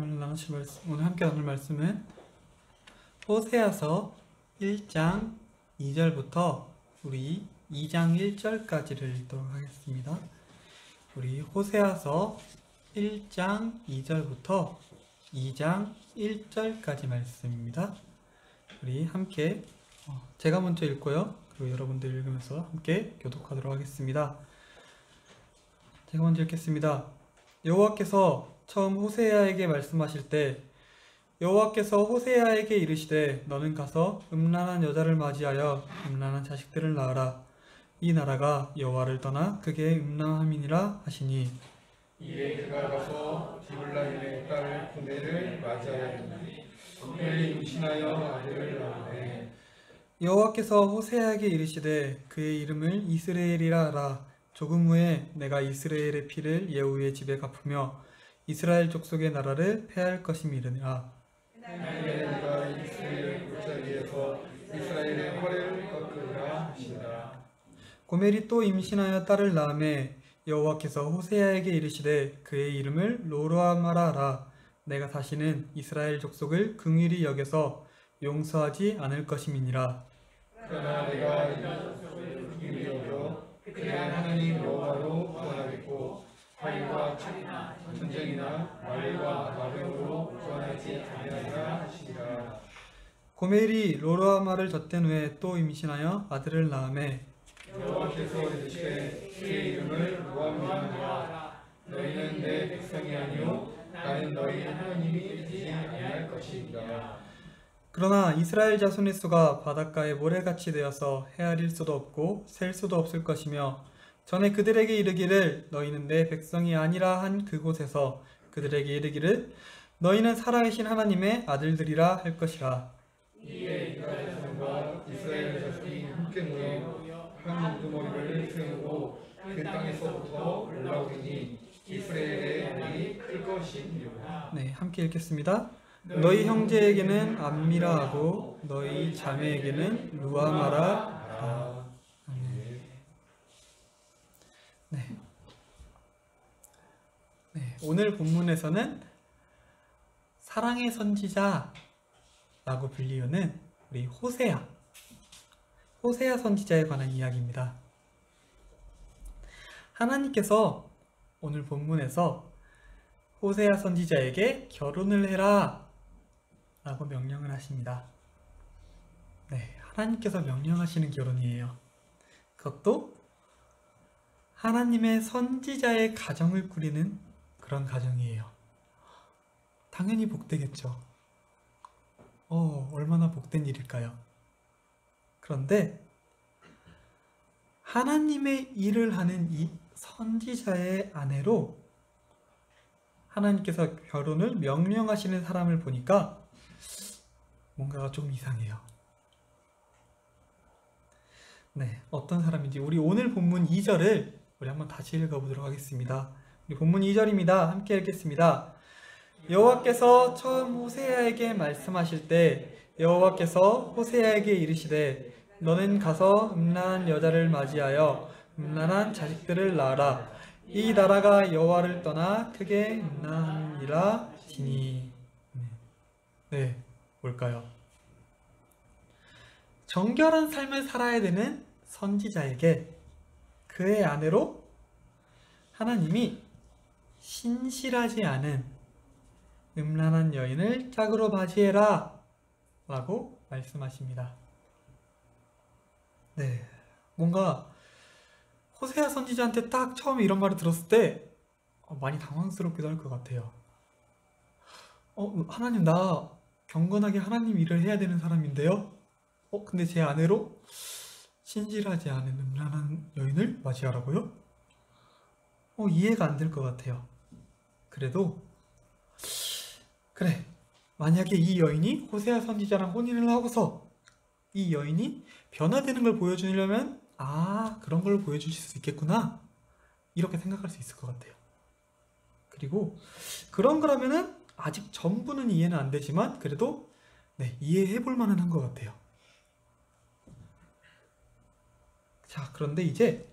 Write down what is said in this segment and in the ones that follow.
오늘 함께 나눌 말씀은 호세아서 1장 2절부터 우리 2장 1절까지를 읽도록 하겠습니다. 우리 호세아서 1장 2절부터 2장 1절까지 말씀입니다. 우리 함께 제가 먼저 읽고요. 그리고 여러분들 읽으면서 함께 교독하도록 하겠습니다. 제가 먼저 읽겠습니다. 여호와께서 처음 호세아에게 말씀하실 때 여호와께서 호세아에게 이르시되 너는 가서 음란한 여자를 맞이하여 음란한 자식들을 낳으라. 이 나라가 여호와를 떠나 극의 음란함이니라 하시니 이에 그가 가서 디블라임의 딸 고멜을 맞이하였더니 고멜이 임신하여 아들을 낳으되 여호와께서 호세아에게 이르시되 그의 이름을 이스라엘이라 하라. 조금 후에 내가 이스라엘의 피를 예후의 집에 갚으며 이스라엘 족속의 나라를 폐할 것임이니라. 내가 이스라엘의 골짜기에서 이스라엘의 허리를 꺾으리라 하시니라. 고멜이 또 임신하여 딸을 낳으매 여호와께서 호세아에게 이르시되 그의 이름을 로르아마라 하라. 내가 다시는 이스라엘 족속을 긍휼히 여겨서 용서하지 않을 것임이니라. 그러나 내가 이 족속을 긍휼히 여겨 그의 하나님 여호와로 구원하겠고 화이와 전쟁이나 말과 나병으로 구원하지 아니하리라 하시니라. 고멜이 로르아마를 젖된 후에 또 임신하여 아들을 낳으매 여호와께서 이르시되 그의 이름을 루암이라 하라. 너희는 내 백성이 아니요 나는 너희 하나님이 되지 아니할 것이니라. 그러나 이스라엘 자손의 수가 바닷가에 모래같이 되어서 헤아릴 수도 없고 셀 수도 없을 것이며 전에 그들에게 이르기를 너희는 내 백성이 아니라 한 그곳에서 그들에게 이르기를 너희는 살아계신 하나님의 아들들이라 할 것이라. 이에 이스라엘 자손과 이스라엘 자손이 함께 모여 한 우두머리를 세우고 그 땅에서부터 올라오리니 이스라엘의 물이 클 것이니라. 네, 함께 읽겠습니다. 너희 형제에게는 암미라 하고 너희 자매에게는 루아마라 하라. 네, 오늘 본문에서는 사랑의 선지자라고 불리우는 우리 호세아 선지자에 관한 이야기입니다. 하나님께서 오늘 본문에서 호세아 선지자에게 결혼을 해라 라고 명령을 하십니다. 네, 하나님께서 명령하시는 결혼이에요. 그것도 하나님의 선지자의 가정을 꾸리는 그런 가정이에요. 당연히 복되겠죠. 얼마나 복된 일일까요? 그런데 하나님의 일을 하는 이 선지자의 아내로 하나님께서 결혼을 명령하시는 사람을 보니까 뭔가가 좀 이상해요. 네, 어떤 사람인지 우리 오늘 본문 2절을 우리 한번 다시 읽어보도록 하겠습니다. 우리 본문 2절입니다. 함께 읽겠습니다. 여호와께서 처음 호세아에게 말씀하실 때 여호와께서 호세아에게 이르시되 너는 가서 음란한 여자를 맞이하여 음란한 자식들을 낳으라. 이 나라가 여호와를 떠나 크게 음란하니라 하시니. 네, 뭘까요? 정결한 삶을 살아야 되는 선지자에게 그의 아내로 하나님이 신실하지 않은 음란한 여인을 짝으로 맞이해라 라고 말씀하십니다. 네, 뭔가 호세아 선지자한테 딱 처음에 이런 말을 들었을 때 많이 당황스럽기도 할 것 같아요. 하나님, 나 경건하게 하나님 일을 해야 되는 사람인데요? 근데 제 아내로 신실하지 않은 음란한 여인을 맞이하라고요? 이해가 안 될 것 같아요. 그래도 그래, 만약에 이 여인이 호세아 선지자랑 혼인을 하고서 이 여인이 변화되는 걸 보여주려면 그런 걸 보여주실 수 있겠구나 이렇게 생각할 수 있을 것 같아요. 그리고 그런 거라면은 아직 전부는 이해는 안 되지만 그래도 이해해 볼 만은 한 것 같아요. 자, 그런데 이제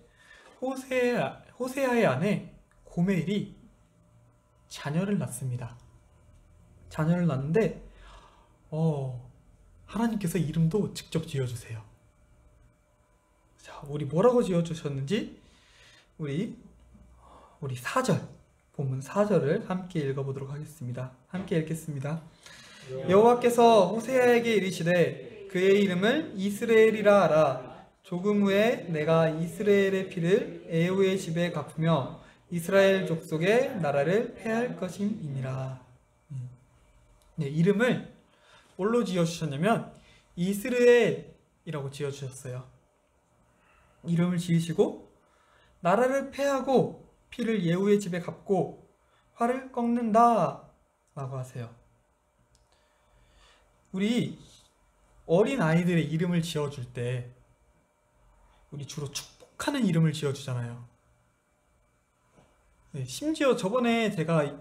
호세아의 아내 고멜이 자녀를 낳습니다. 자녀를 낳는데 하나님께서 이름도 직접 지어주세요. 자, 우리 뭐라고 지어주셨는지 우리 4절, 본문 4절을 함께 읽어보도록 하겠습니다. 함께 읽겠습니다. 여호와께서 호세아에게 이르시되 그의 이름을 이스라엘이라 하라. 조금 후에 내가 이스라엘의 피를 에후의 집에 갚으며 이스라엘 족속의 나라를 폐할 것임이니라. 네, 이름을 뭘로 지어주셨냐면 이스라엘이라고 지어주셨어요. 이름을 지으시고 나라를 폐하고 피를 예후의 집에 갚고 활을 꺾는다 라고 하세요. 우리 어린 아이들의 이름을 지어줄 때 우리 주로 축복하는 이름을 지어주잖아요. 네, 심지어 저번에 제가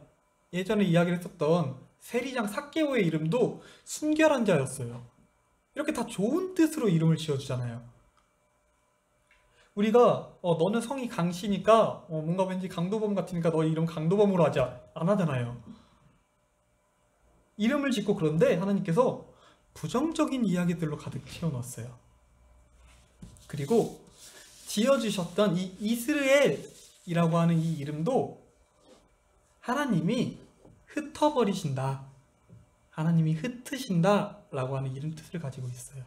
예전에 이야기를 했었던 세리장 삭개오의 이름도 순결한 자였어요. 이렇게 다 좋은 뜻으로 이름을 지어주잖아요. 우리가 너는 성이 강씨니까 뭔가 왠지 강도범 같으니까 너 이름 강도범으로 하자 안 하잖아요. 이름을 짓고 그런데 하나님께서 부정적인 이야기들로 가득 채워넣었어요. 그리고 지어주셨던 이 이스라엘이라고 하는 이 이름도 하나님이 흩어버리신다, 하나님이 흩으신다 라고 하는 이름 뜻을 가지고 있어요.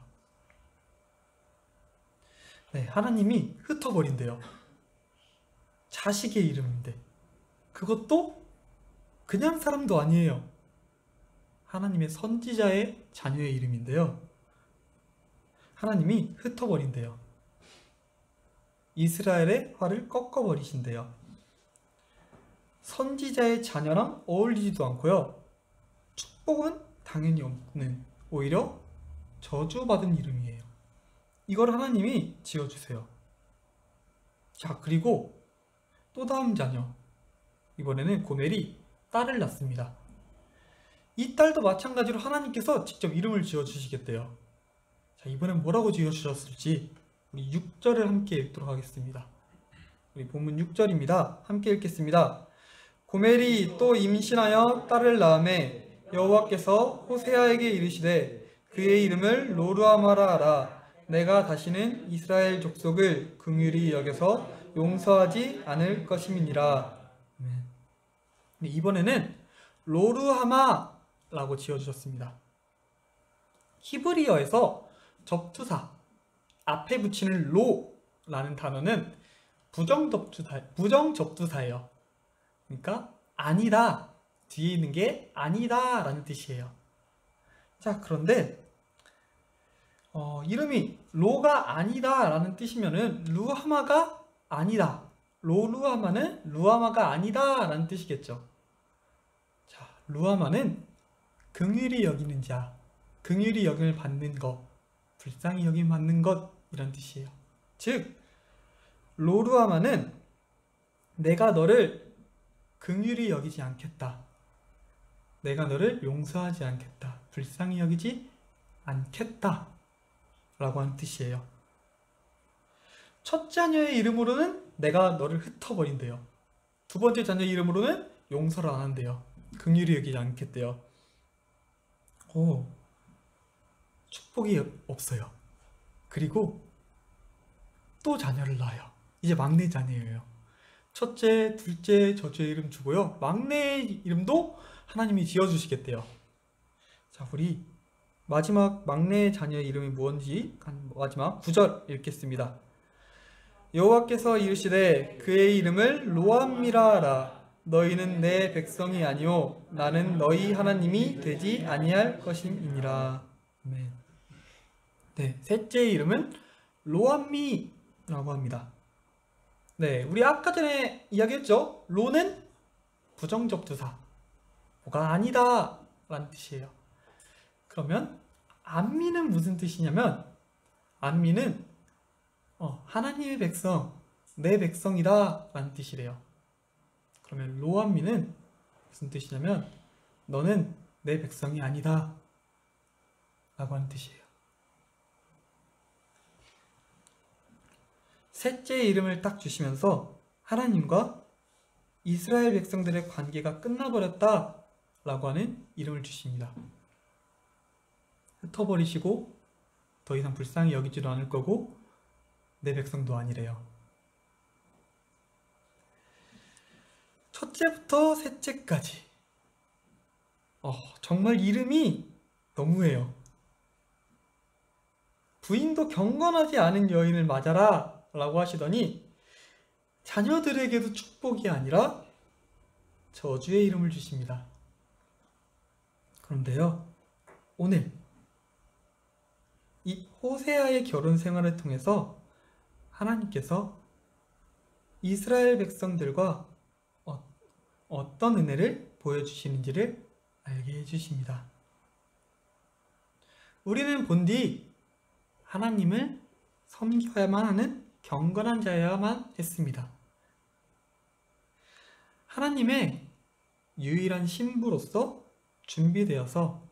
네, 하나님이 흩어버린대요. 자식의 이름인데 그것도 그냥 사람도 아니에요. 하나님의 선지자의 자녀의 이름인데요. 하나님이 흩어버린대요. 이스라엘의 활을 꺾어버리신대요. 선지자의 자녀랑 어울리지도 않고요. 축복은 당연히 없는, 오히려 저주받은 이름이에요. 이걸 하나님이 지어주세요. 자, 그리고 또 다음 자녀, 이번에는 고멜이 딸을 낳습니다. 이 딸도 마찬가지로 하나님께서 직접 이름을 지어주시겠대요. 자, 이번엔 뭐라고 지어주셨을지 우리 6절을 함께 읽도록 하겠습니다. 우리 본문 6절입니다. 함께 읽겠습니다. 고멜이 또 임신하여 딸을 낳음에 여호와께서 호세아에게 이르시되 그의 이름을 로르아마라 하라. 내가 다시는 이스라엘 족속을 긍휼히 여겨서 용서하지 않을 것임이니라. 이번에는 로르하마라고 지어주셨습니다. 히브리어에서 접두사 앞에 붙이는 로라는 단어는 부정접두사예요. 그러니까 아니다, 뒤에 있는 게 아니다 라는 뜻이에요. 자, 그런데 이름이 로가 아니다 라는 뜻이면은 루하마가 아니다, 로루하마는 루하마가 아니다 라는 뜻이겠죠. 자, 루하마는 긍휼히 여기는 자, 긍휼히 여김을 받는 것, 불쌍히 여김 받는 것 이런 뜻이에요. 즉 로루하마는 내가 너를 긍휼히 여기지 않겠다, 내가 너를 용서하지 않겠다, 불쌍히 여기지 않겠다 라고 하는 뜻이에요. 첫 자녀의 이름으로는 내가 너를 흩어버린대요. 두 번째 자녀 이름으로는 용서를 안 한대요. 긍휼히 여기지 않겠대요. 축복이 없어요. 그리고 또 자녀를 낳아요. 이제 막내 자녀예요. 첫째, 둘째, 저주의 이름 주고요. 막내 이름도 하나님이 지어주시겠대요. 자, 우리 마지막 막내 자녀의 이름이 무엇인지 마지막 9절 읽겠습니다. 여호와께서 이르시되 그의 이름을 로암미라 하라. 너희는 내 백성이 아니요 나는 너희 하나님이 되지 아니할 것임이니라. 아멘. 네, 셋째의 이름은 로암미라고 합니다. 네, 우리 아까 전에 이야기했죠. 로는 부정접두사, 뭐가 아니다 라는 뜻이에요. 그러면 암미는 무슨 뜻이냐면, 암미는 하나님의 백성, 내 백성이다 라는 뜻이래요. 그러면 로암미는 무슨 뜻이냐면 너는 내 백성이 아니다 라고 하는 뜻이에요. 셋째 이름을 딱 주시면서 하나님과 이스라엘 백성들의 관계가 끝나버렸다 라고 하는 이름을 주십니다. 흩어버리시고 더 이상 불쌍히 여기지도 않을 거고 내 백성도 아니래요. 첫째부터 셋째까지 정말 이름이 너무해요. 부인도 경건하지 않은 여인을 맞아라 라고 하시더니 자녀들에게도 축복이 아니라 저주의 이름을 주십니다. 그런데요, 오늘 이 호세아의 결혼 생활을 통해서 하나님께서 이스라엘 백성들과 어떤 은혜를 보여주시는지를 알게 해주십니다. 우리는 본디 하나님을 섬겨야만 하는 경건한 자여야만 했습니다. 하나님의 유일한 신부로서 준비되어서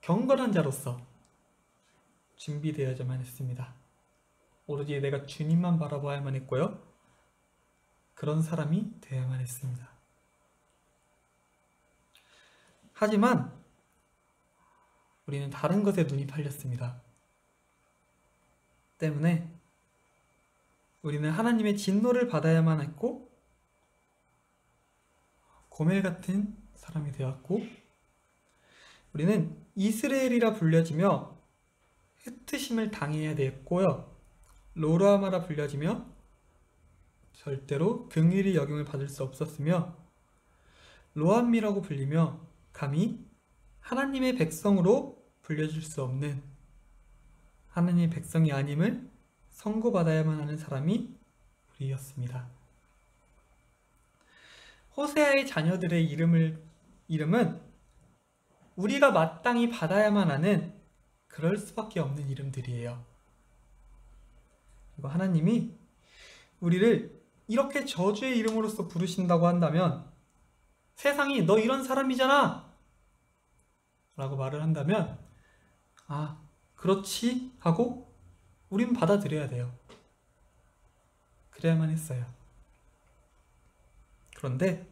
경건한 자로서 준비되어야만 했습니다. 오로지 내가 주님만 바라봐야만 했고요. 그런 사람이 되어야만 했습니다. 하지만 우리는 다른 것에 눈이 팔렸습니다. 때문에 우리는 하나님의 진노를 받아야만 했고 고멜 같은 사람이 되었고 우리는 이스라엘이라 불려지며 흩으심을 당해야 되었고요. 로르하마라 불려지며 절대로 긍휼히 여김을 받을 수 없었으며 로암미라고 불리며 감히 하나님의 백성으로 불려질 수 없는 하나님의 백성이 아님을 선고받아야만 하는 사람이 우리였습니다. 호세아의 자녀들의 이름은 우리가 마땅히 받아야만 하는 그럴 수밖에 없는 이름들이에요. 그리고 하나님이 우리를 이렇게 저주의 이름으로써 부르신다고 한다면 세상이 너 이런 사람이잖아 라고 말을 한다면 그렇지 하고 우린 받아들여야 돼요. 그래야만 했어요. 그런데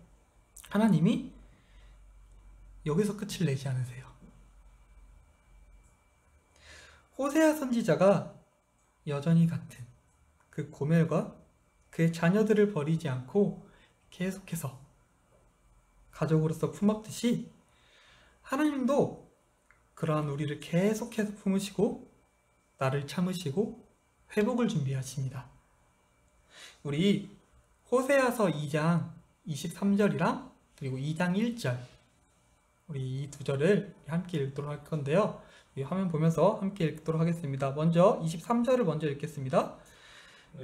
하나님이 여기서 끝을 내지 않으세요. 호세아 선지자가 여전히 같은 그 고멜과 그의 자녀들을 버리지 않고 계속해서 가족으로서 품었듯이 하나님도 그러한 우리를 계속해서 품으시고 나를 참으시고 회복을 준비하십니다. 우리 호세아서 2장 23절이랑 그리고 2장 1절 우리 이 두 절을 함께 읽도록 할 건데요. 이 화면 보면서 함께 읽도록 하겠습니다. 먼저 23절을 먼저 읽겠습니다.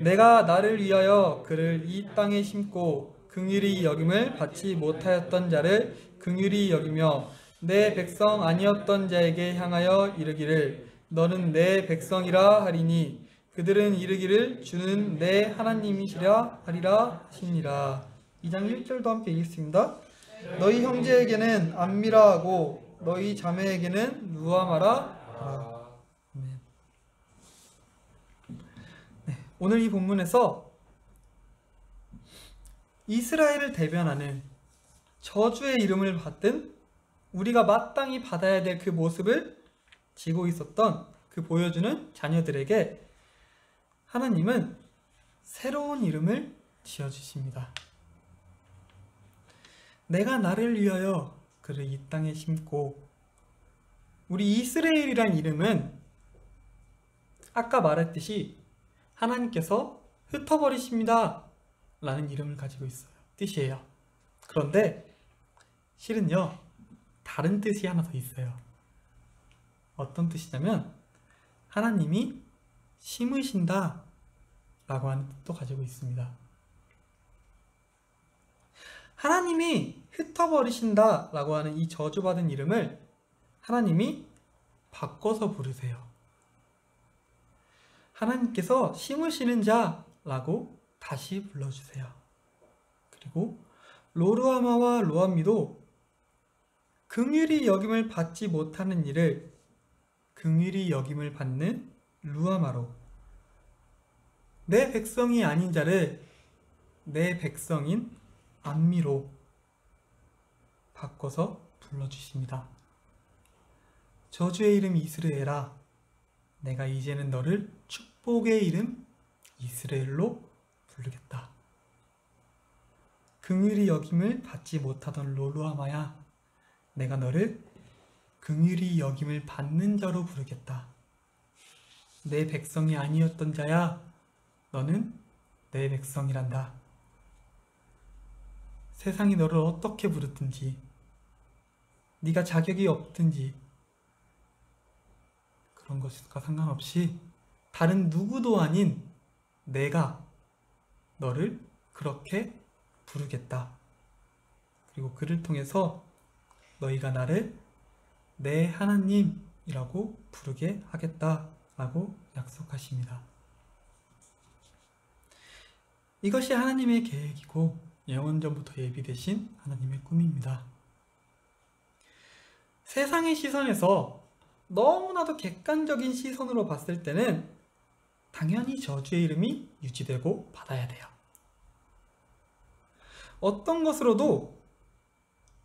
내가 나를 위하여 그를 이 땅에 심고 긍휼히 여김을 받지 못하였던 자를 긍휼히 여기며 내 백성 아니었던 자에게 향하여 이르기를 너는 내 백성이라 하리니 그들은 이르기를 주는 내 하나님이시라 하리라 하시니라. 2장 1절도 함께 읽겠습니다. 너희 형제에게는 암미라 하고 너희 자매에게는 루아마라. 오늘 이 본문에서 이스라엘을 대변하는 저주의 이름을 받든 우리가 마땅히 받아야 될 그 모습을 지고 있었던 그 보여주는 자녀들에게 하나님은 새로운 이름을 지어주십니다. 내가 나를 위하여 그를 이 땅에 심고 우리 이스라엘이란 이름은 아까 말했듯이 하나님께서 흩어버리십니다 라는 이름을 가지고 있어요. 뜻이에요. 그런데 실은요 다른 뜻이 하나 더 있어요. 어떤 뜻이냐면 하나님이 심으신다 라고 하는 뜻도 가지고 있습니다. 하나님이 흩어버리신다 라고 하는 이 저주받은 이름을 하나님이 바꿔서 부르세요. 하나님께서 심으시는 자라고 다시 불러주세요. 그리고 로르아마와 로암미도 긍휼히 여김을 받지 못하는 일을 긍휼히 여김을 받는 루아마로 내 백성이 아닌 자를 내 백성인 암미로 바꿔서 불러주십니다. 저주의 이름 이스라엘아, 내가 이제는 너를 축복의 이름 이스라엘로 부르겠다. 긍휼히 여김을 받지 못하던 롤루아마야, 내가 너를 긍휼히 여김을 받는 자로 부르겠다. 내 백성이 아니었던 자야, 너는 내 백성이란다. 세상이 너를 어떻게 부르든지, 네가 자격이 없든지 그런 것과 상관없이 다른 누구도 아닌 내가 너를 그렇게 부르겠다. 그리고 그를 통해서 너희가 나를 내 하나님이라고 부르게 하겠다라고 약속하십니다. 이것이 하나님의 계획이고 영원전부터 예비되신 하나님의 꿈입니다. 세상의 시선에서 너무나도 객관적인 시선으로 봤을 때는 당연히 저주의 이름이 유지되고 받아야 돼요. 어떤 것으로도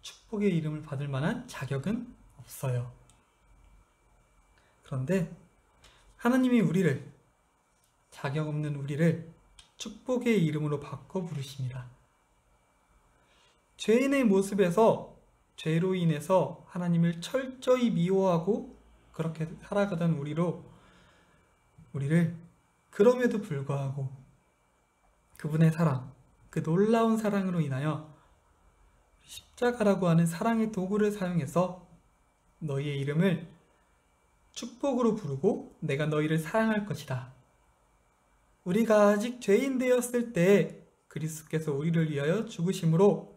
축복의 이름을 받을 만한 자격은 없어요. 그런데 하나님이 우리를, 자격 없는 우리를 축복의 이름으로 바꿔 부르십니다. 죄인의 모습에서 죄로 인해서 하나님을 철저히 미워하고 그렇게 살아가던 우리를 그럼에도 불구하고 그분의 사랑, 그 놀라운 사랑으로 인하여 십자가라고 하는 사랑의 도구를 사용해서 너희의 이름을 축복으로 부르고 내가 너희를 사랑할 것이다. 우리가 아직 죄인 되었을 때 그리스도께서 우리를 위하여 죽으심으로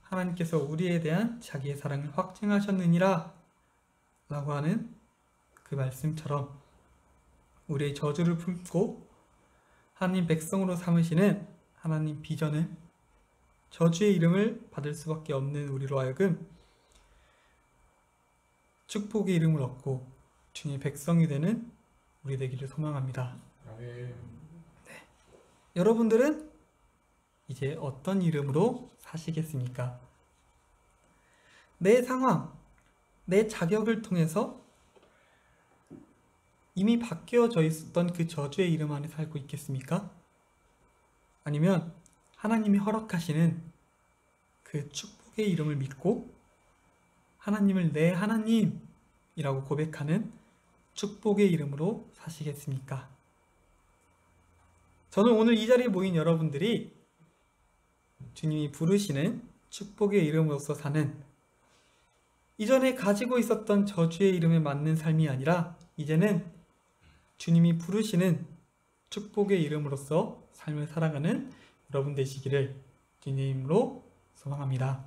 하나님께서 우리에 대한 자기의 사랑을 확증하셨느니라 라고 하는 그 말씀처럼 우리의 저주를 품고 하나님 백성으로 삼으시는 하나님 비전을, 저주의 이름을 받을 수밖에 없는 우리로 하여금 축복의 이름을 얻고 주님의 백성이 되는 우리 되기를 소망합니다. 네. 여러분들은 이제 어떤 이름으로 사시겠습니까? 내 상황, 내 자격을 통해서 이미 바뀌어져 있었던 그 저주의 이름 안에 살고 있겠습니까? 아니면 하나님이 허락하시는 그 축복의 이름을 믿고 하나님을 내 하나님이라고 고백하는 축복의 이름으로 사시겠습니까? 저는 오늘 이 자리에 모인 여러분들이 주님이 부르시는 축복의 이름으로서 사는, 이전에 가지고 있었던 저주의 이름에 맞는 삶이 아니라 이제는 주님이 부르시는 축복의 이름으로서 삶을 살아가는 여러분 되시기를 주님으로 소망합니다.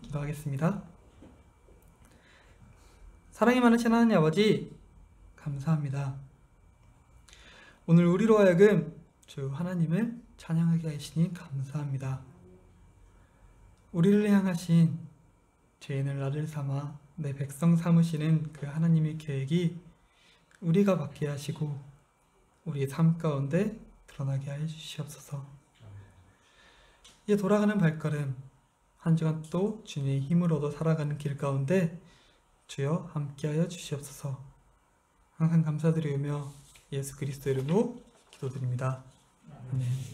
기도하겠습니다. 사랑이 많으신 하나님 아버지, 감사합니다. 오늘 우리로 하여금 주 하나님을 찬양하게 하시니 감사합니다. 우리를 향하신 죄인을 아들 삼아 내 백성 삼으시는 그 하나님의 계획이 우리가 받게 하시고 우리의 삶 가운데 드러나게 해 주시옵소서. 이제 돌아가는 발걸음 한 주간 또 주님의 힘을 얻어 살아가는 길 가운데 주여 함께하여 주시옵소서. 항상 감사드리며 예수 그리스도 이름으로 기도드립니다. 아멘.